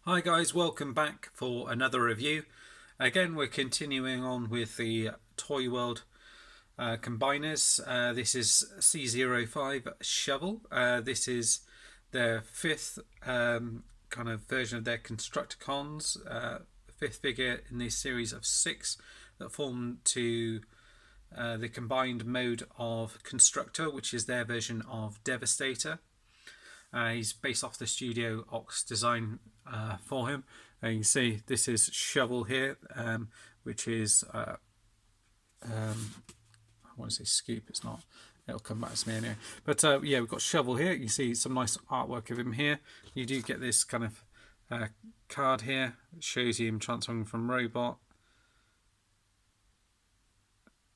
Hi guys, welcome back for another review. Again, we're continuing on with the Toyworld combiners. This is C05 Shovel. This is their fifth kind of version of their Constructor cons, fifth figure in this series of six that form to the combined mode of Constructor, which is their version of Devastator. He's based off the Studio Ox design for him. And you can see this is Shovel here, which is I want to say Scoop. It's not. It'll come back to me anyway. But yeah, we've got Shovel here. You can see some nice artwork of him here. You do get this kind of card here. It shows you him transferring from robot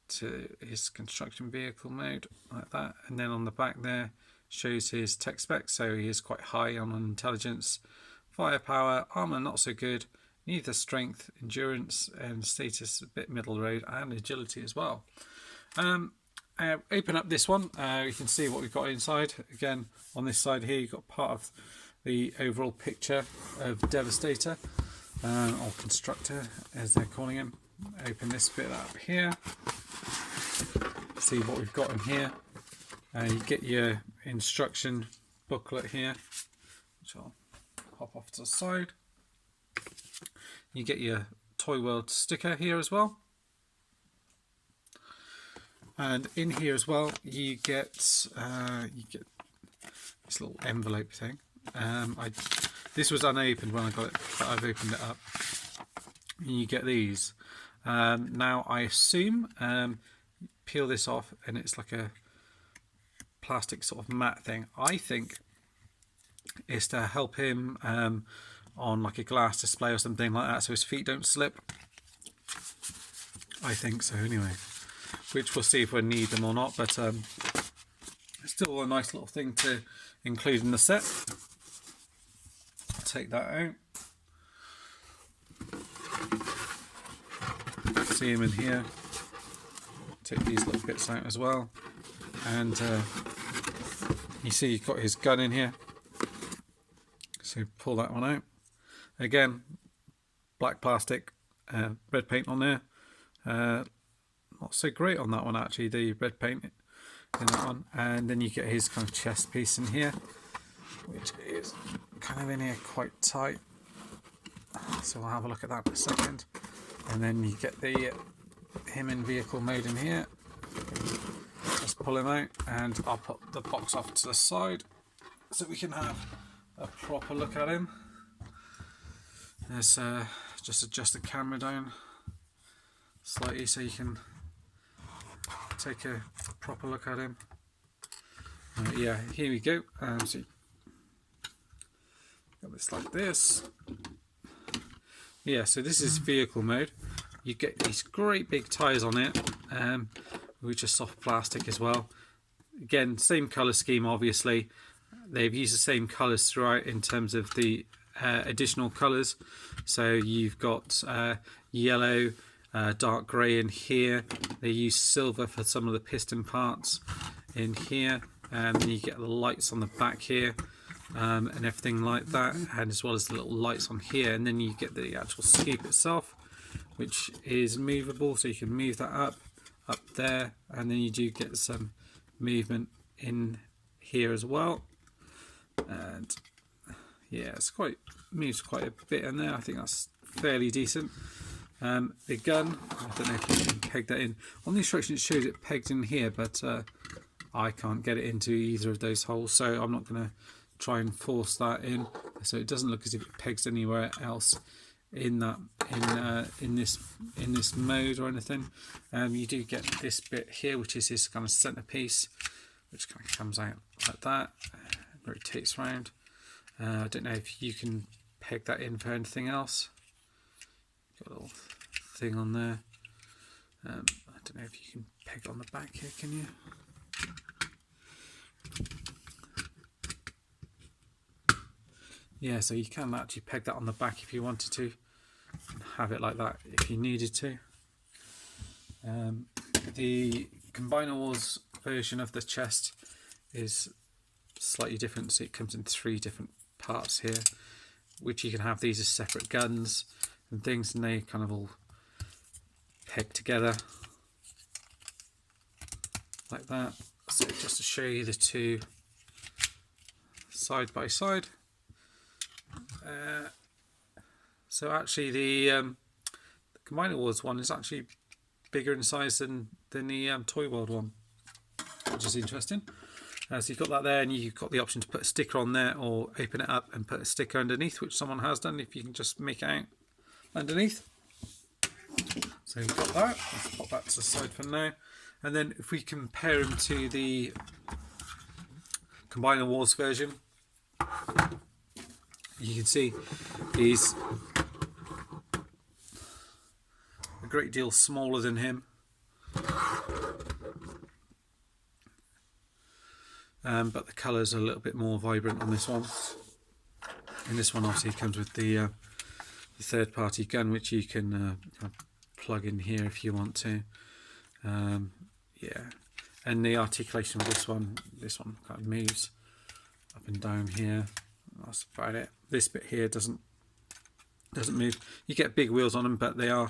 to his construction vehicle mode like that, and then on the back there shows his tech specs. So he is quite high on intelligence, firepower, armor not so good, neither strength, endurance, and status a bit middle road, and agility as well. Open up this one, you can see what we've got inside. Again, on this side here you've got part of the overall picture of Devastator, or Constructor as they're calling him. Open this bit up here, see what we've got in here. You get your instruction booklet here, which I'll pop off to the side. You get your Toyworld sticker here as well. And in here as well, you get this little envelope thing. This was unopened when I got it, but I've opened it up. And you get these. Now I assume peel this off, and it's like a plastic sort of matte thing. I think it's to help him on like a glass display or something like that, so his feet don't slip. I think so anyway, which we'll see if we need them or not, but it's still a nice little thing to include in the set. Take that out. See him in here. Take these little bits out as well, and you see you've got his gun in here, so pull that one out. Again, black plastic, red paint on there. Not so great on that one actually, the red paint in that one. And then you get his kind of chest piece in here, which is kind of in here quite tight, so we'll have a look at that in a second. And then you get the him in vehicle mode in here. Just pull him out, and I'll put the box off to the side so we can have a proper look at him. Let's just adjust the camera down slightly so you can take a proper look at him. Yeah, here we go. So got this like this. Yeah, so this is vehicle mode. You get these great big tyres on it, which are soft plastic as well. Again, same colour scheme obviously. They've used the same colours throughout in terms of the additional colours. So you've got yellow, dark grey in here. They use silver for some of the piston parts in here. And then you get the lights on the back here. And everything like that, and as well as the little lights on here. And then you get the actual scoop itself, which is movable, so you can move that up there, and then you do get some movement in here as well. And yeah, it's moves quite a bit in there. I think that's fairly decent. The gun, I don't know if you can peg that in. On the instruction it shows it pegged in here, but I can't get it into either of those holes, so I'm not going to try and force that in, so it doesn't look as if it pegs anywhere else in that in this mode or anything. You do get this bit here, which is his kind of centerpiece, which kind of comes out like that, rotates around. I don't know if you can peg that in for anything else. Got a little thing on there. I don't know if you can peg it on the back here, can you? Yeah, so you can actually peg that on the back if you wanted to, and have it like that if you needed to. The Combiner Wars version of the chest is slightly different, so it comes in 3 different parts here. which you can have these as separate guns and things, and they kind of all peg together like that. So just to show you the two side by side. So actually the Combiner Wars one is actually bigger in size than the Toyworld one, which is interesting. So you've got that there, and you've got the option to put a sticker on there or open it up and put a sticker underneath, which someone has done if you can just make it out underneath. So you've got that. Let's pop that to the side for now. And then if we compare them to the Combiner Wars version, you can see he's a great deal smaller than him. But the colours are a little bit more vibrant on this one. And this one obviously comes with the third-party gun, which you can kind of plug in here if you want to. Yeah, and the articulation of this one kind of moves up and down here. That's about it. This bit here doesn't move. You get big wheels on them, but they are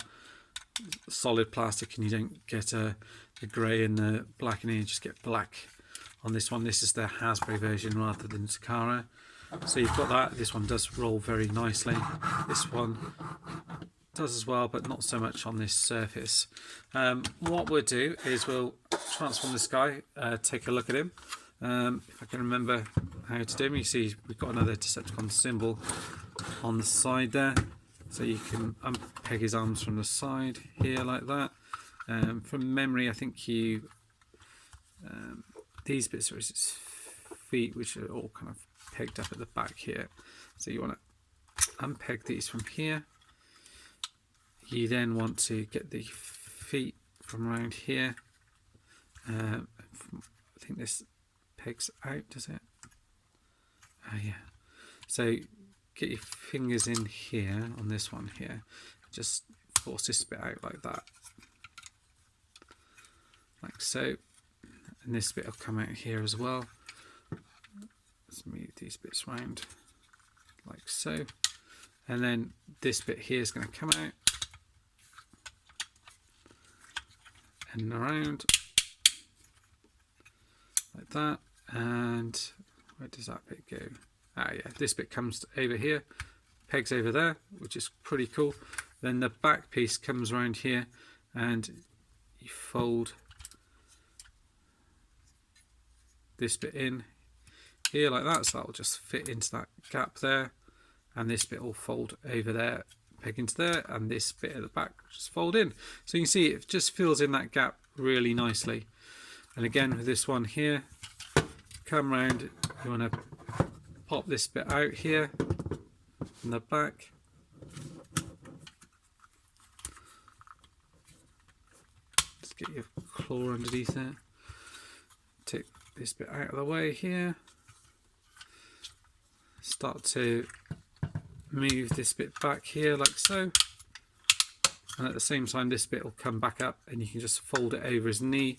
solid plastic, and you don't get the grey and the black in here. You just get black on this one. This is the Hasbro version rather than Takara. So you've got that. This one does roll very nicely. This one does as well, but not so much on this surface. What we'll do is we'll transform this guy, take a look at him. If I can remember how to do him, you see we've got another Decepticon symbol on the side there, so you can unpeg his arms from the side here like that. From memory, I think you these bits are his feet, which are all kind of pegged up at the back here, so you want to unpeg these from here. You then want to get the feet from around here. I think this pegs out, does it? Oh yeah. So get your fingers in here on this one here. Just force this bit out like that. Like so. And this bit will come out here as well. Let's move these bits round like so. And then this bit here is going to come out and around like that. And where does that bit go? Ah yeah, this bit comes over here, pegs over there, which is pretty cool. Then the back piece comes around here, and you fold this bit in here like that, so that'll just fit into that gap there, and this bit will fold over there, peg into there, and this bit at the back just fold in. So you can see it just fills in that gap really nicely. And again with this one here, come round, you want to pop this bit out here in the back, just get your claw underneath there, take this bit out of the way here, start to move this bit back here like so, and at the same time this bit will come back up, and you can just fold it over his knee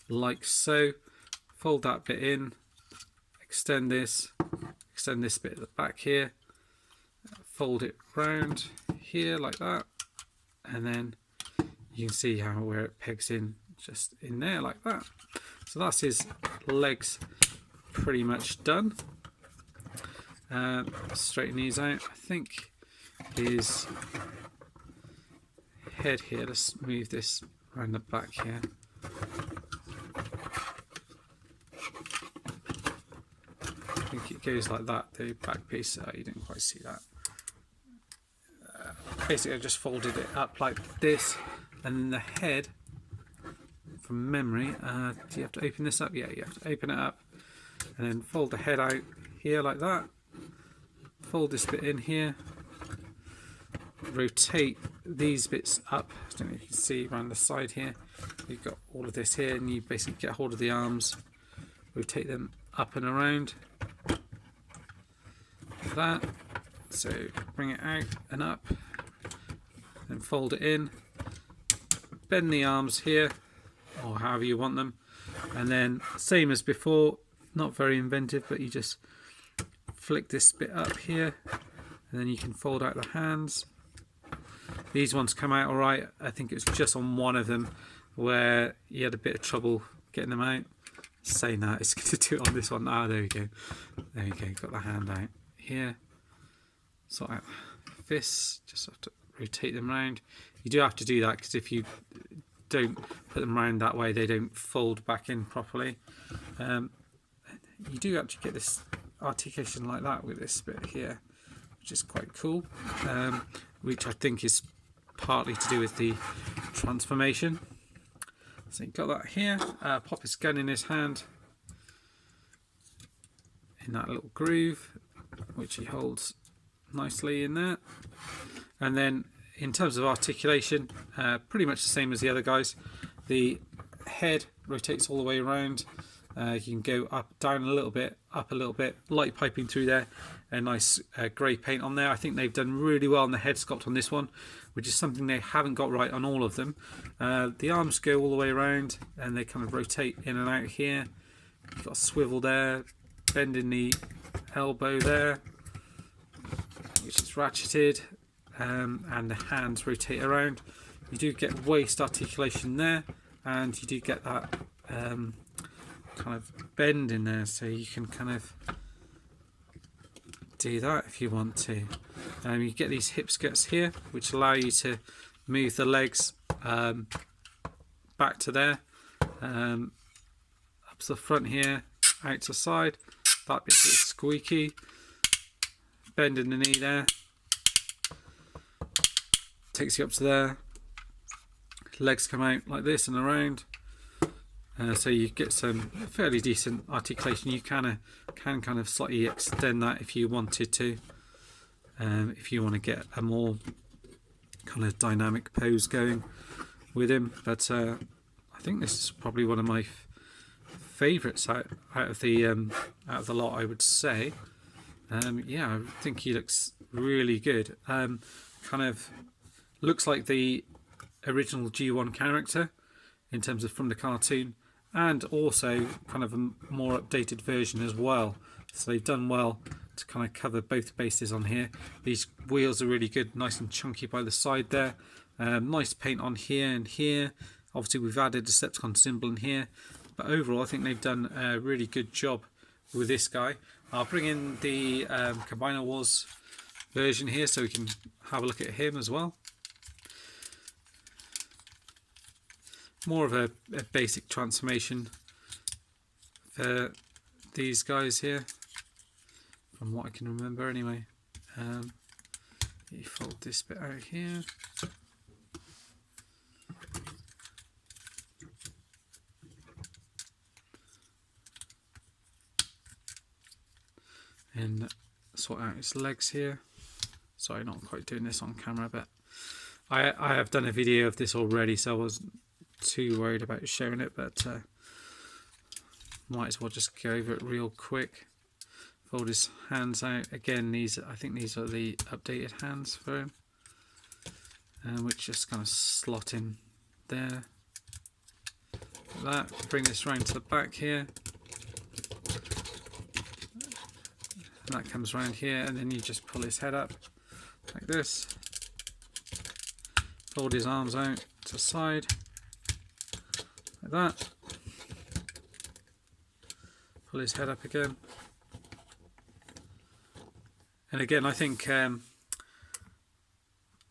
like so, fold that bit in, extend this bit at the back here, fold it round here like that, and then you can see how where it pegs in just in there like that. So that's his legs pretty much done. Straighten these out. I think his head here, let's move this around the back here. I think it goes like that, the back piece. You didn't quite see that. Basically I just folded it up like this, and then the head, from memory, do you have to open this up? Yeah, you have to open it up, and then fold the head out here like that, fold this bit in here, rotate these bits up. I don't know if you can see around the side here, you've got all of this here, and you basically get hold of the arms, rotate them up and around like that. So bring it out and up, then fold it in, bend the arms here or however you want them, and then same as before, not very inventive, but you just flick this bit up here and then you can fold out the hands. These ones come out alright. I think it's just on one of them where you had a bit of trouble getting them out. Saying that, it's going to do it on this one. Ah, there we go. There we go. Got the hand out here. Sort out fists. Just have to rotate them around. You do have to do that because if you don't put them around that way, they don't fold back in properly. You do actually get this articulation like that with this bit here, which is quite cool. Which I think is partly to do with the transformation. So you've got that here. Pop his gun in his hand in that little groove, which he holds nicely in there. And then in terms of articulation, pretty much the same as the other guys. The head rotates all the way around. You can go up, down a little bit, up a little bit, light piping through there, a nice grey paint on there. I think they've done really well on the head sculpt on this one, which is something they haven't got right on all of them. The arms go all the way around and they kind of rotate in and out here. You've got a swivel there, bend in the elbow there, which is ratcheted, and the hands rotate around. You do get waist articulation there, and you do get that kind of bend in there, so you can kind of do that if you want to. You get these hip skirts here, which allow you to move the legs back to there, up to the front here, out to the side. That bit's a bit squeaky. Bend in the knee there, takes you up to there. Legs come out like this and around. So you get some fairly decent articulation. You can kind of slightly extend that if you wanted to, if you want to get a more kind of dynamic pose going with him. But I think this is probably one of my favourites out of the lot, I would say. Yeah, I think he looks really good. Kind of looks like the original G1 character in terms of from the cartoon, and also kind of a more updated version as well. So they've done well to kind of cover both bases on here. These wheels are really good, nice and chunky by the side there. Nice paint on here and here. Obviously we've added a Decepticon symbol in here, but overall I think they've done a really good job with this guy. I'll bring in the Combiner Wars version here so we can have a look at him as well. More of a basic transformation for these guys here, from what I can remember anyway. You fold this bit out here. And sort out his legs here. Sorry, not quite doing this on camera, but I have done a video of this already, so I wasn't too worried about showing it, but might as well just go over it real quick. Fold his hands out again. I think these are the updated hands for him, which just kind of slot in there like that. Bring this round to the back here, and that comes around here, and then you just pull his head up like this. Fold his arms out to the side like that. Pull his head up again. And again, I think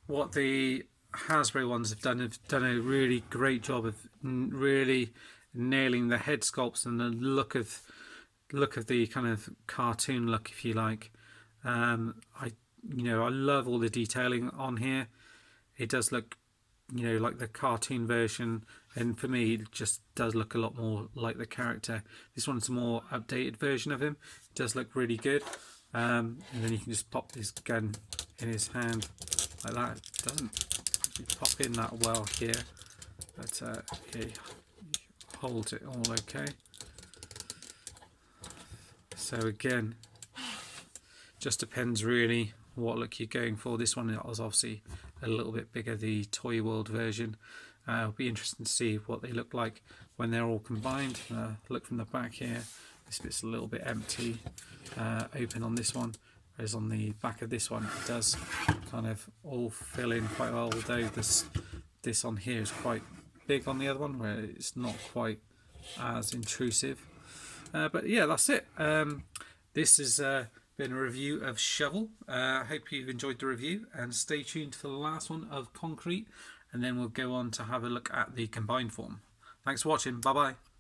what the Hasbro ones have done a really great job of really nailing the head sculpts and the look of the kind of cartoon look, if you like. I love all the detailing on here. It does look, like the cartoon version, and for me it just does look a lot more like the character. This one's a more updated version of him. It does look really good. And then you can just pop this gun in his hand like that. It doesn't pop in that well here, but he holds it all okay. So again, just depends really what look you're going for. This one was obviously a little bit bigger, the Toyworld version. It'll be interesting to see what they look like when they're all combined. Look from the back here, this bit's a little bit empty. Open on this one. whereas on the back of this one it does kind of all fill in quite well, although this on here is quite big on the other one, where it's not quite as intrusive. But yeah, that's it. This has been a review of Shovel. I hope you've enjoyed the review, and stay tuned for the last one of Concrete, and then we'll go on to have a look at the combined form. Thanks for watching. Bye bye.